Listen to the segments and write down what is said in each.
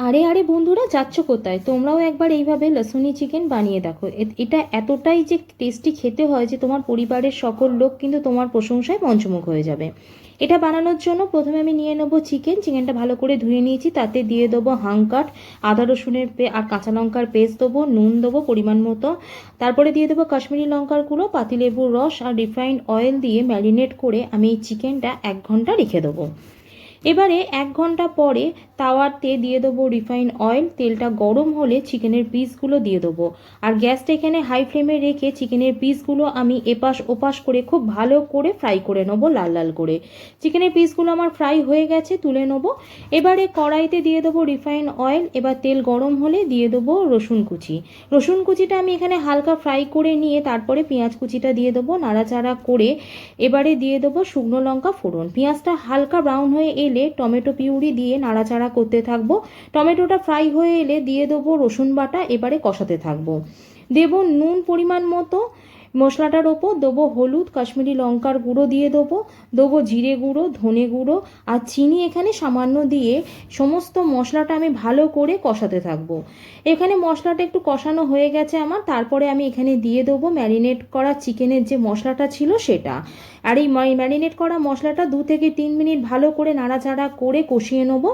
আরে আরে বন্ধুরা, যাচ্ছ কোথায়? তোমরাও একবার এইভাবে লসুনি চিকেন বানিয়ে দেখো। এটা এতটাই যে টেস্টি খেতে হয় যে তোমার পরিবারের সকল লোক কিন্তু তোমার প্রশংসায় পঞ্চমুখ হয়ে যাবে। এটা বানানোর জন্য প্রথমে আমি নিয়ে নেবো চিকেনটা ভালো করে ধুয়ে নিয়েছি, তাতে দিয়ে দেবো হাংকাট, আদা রসুনের আর কাঁচা লঙ্কার পেস্ট দেবো, নুন দেবো পরিমাণ মতো, তারপরে দিয়ে দেবো কাশ্মীরি লঙ্কার গুঁড়ো, পাতিলেবুর রস আর রিফাইন্ড অয়েল দিয়ে ম্যারিনেট করে আমি এই চিকেনটা 1 ঘন্টা রেখে দেবো। এবারে 1 ঘন্টা পরে তাওয়াতে দিয়ে দেবো রিফাইন অয়েল, তেলটা গরম হলে চিকেনের পিসগুলো দিয়ে দেবো। আর গ্যাসটা এখানে হাই ফ্লেমে রেখে চিকেনের পিসগুলো আমি এপাশ ওপাশ করে খুব ভালো করে ফ্রাই করে নেবো, লাল লাল করে। চিকেনের পিসগুলো আমার ফ্রাই হয়ে গেছে, তুলে নেবো। এবারে কড়াইতে দিয়ে দেবো রিফাইন অয়েল, এবার তেল গরম হলে দিয়ে দেবো রসুন কুচি। রসুন কুচিটা আমি এখানে হালকা ফ্রাই করে নিয়ে তারপরে পেঁয়াজ কুচিটা দিয়ে দেবো, নাড়াচাড়া করে এবারে দিয়ে দেবো শুকনো লঙ্কা ফোড়ন। পেঁয়াজটা হালকা ব্রাউন হয়ে এলে টমেটো পিউরি দিয়ে নাড়াচাড়া করতে থাকবো। টমেটোটা ফ্রাই হয়ে এলে দিয়ে দেবো রসুন বাটা, এবারে কষাতে থাকবো। দেবো নুন পরিমাণ মতো, মশলাটার ওপর দেবো হলুদ, কাশ্মীরি লঙ্কার গুঁড়ো দিয়ে দেবো জিরে গুঁড়ো, ধনে গুঁড়ো আর চিনি এখানে সামান্য দিয়ে সমস্ত মশলাটা আমি ভালো করে কষাতে থাকবো। এখানে মশলাটা একটু কষানো হয়ে গেছে আমার, তারপরে আমি এখানে দিয়ে দেবো ম্যারিনেট করা চিকেনের যে মশলাটা ছিল সেটা। আর এই ম্যারিনেট করা মশলাটা 2 থেকে 3 মিনিট ভালো করে নাড়াচাড়া করে কষিয়ে নেবো।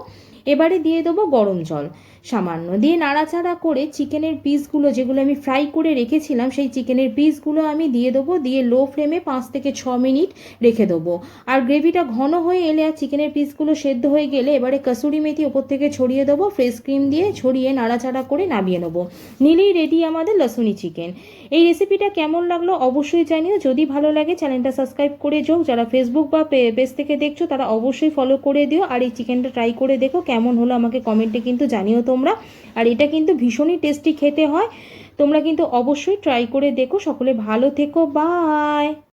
এবারে দিয়ে দেবো গরম জল সামান্য দিয়ে নাড়াচাড়া করে চিকেনের পিসগুলো যেগুলো আমি ফ্রাই করে রেখেছিলাম সেই চিকেনের পিসগুলো আমি দিয়ে দেবো, দিয়ে লো ফ্লেমে 5 থেকে 6 মিনিট রেখে দেবো। আর গ্রেভিটা ঘন হয়ে এলে আর চিকেনের পিসগুলো সেদ্ধ হয়ে গেলে এবারে কসুরি মেথি ওপর থেকে ছড়িয়ে দেবো, ফ্রেশ ক্রিম দিয়ে ছড়িয়ে নাড়াচাড়া করে নামিয়ে নেবো। নিলেই রেডি আমাদের লসুনি চিকেন। এই রেসিপিটা কেমন লাগলো অবশ্যই জানিও। যদি ভালো লাগে চ্যানেলটা সাবস্ক্রাইব করে যাও, যারা ফেসবুক বা পেজ থেকে দেখছো তারা অবশ্যই ফলো করে দিও। আর এই চিকেনটা ট্রাই করে দেখো কেমন হলো আমাকে কমেন্টে কিন্তু জানিও তোমরা। আর এটা কিন্তু ভীষণই টেস্টি খেতে হয়, তোমরা কিন্তু অবশ্যই ট্রাই করে দেখো। সকলে ভালো থেকো, বাই।